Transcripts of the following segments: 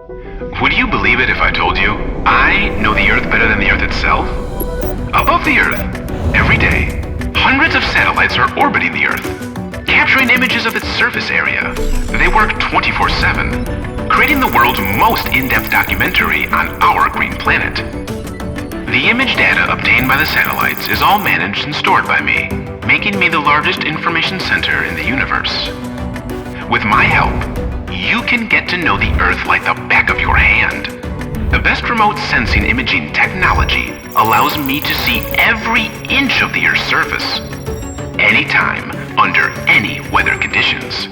Would you believe it if I told you I know the Earth better than the Earth itself? Above the Earth, every day, hundreds of satellites are orbiting the Earth, capturing images of its surface area. They work 24/7, creating the world's most in-depth documentary on our green planet. The image data obtained by the satellites is all managed and stored by me, making me the largest information center in the universe. With my help, you can get to know the Earth like the back of your hand. The best remote sensing imaging technology allows me to see every inch of the Earth's surface, anytime, under any weather conditions.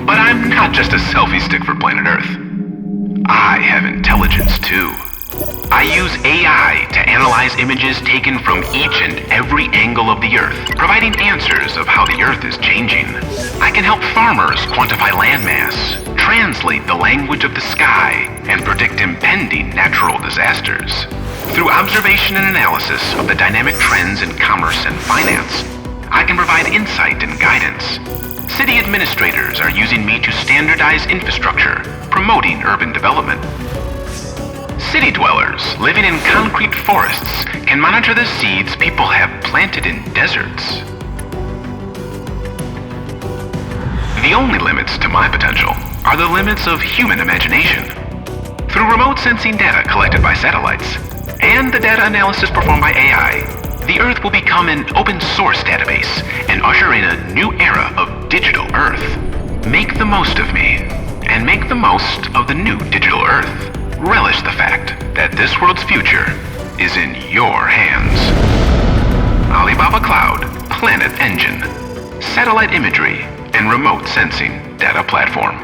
But I'm not just a selfie stick for planet Earth. I have intelligence too. I use AI to analyze images taken from each and every angle of the Earth, providing answers of how the Earth is changing. I can help farmers quantify landmass, translate the language of the sky, and predict impending natural disasters. Through observation and analysis of the dynamic trends in commerce and finance, I can provide insight and guidance. City administrators are using me to standardize infrastructure, promoting urban development. City dwellers living in concrete forests can monitor the seeds people have planted in deserts. The only limits to my potential are the limits of human imagination. Through remote sensing data collected by satellites and the data analysis performed by AI, the Earth will become an open source database and usher in a new era of digital Earth. Make the most of me, and make the most of the new digital Earth. Relish the fact that this world's future is in your hands. Alibaba Cloud, Planet Engine, satellite imagery, and remote sensing data platform.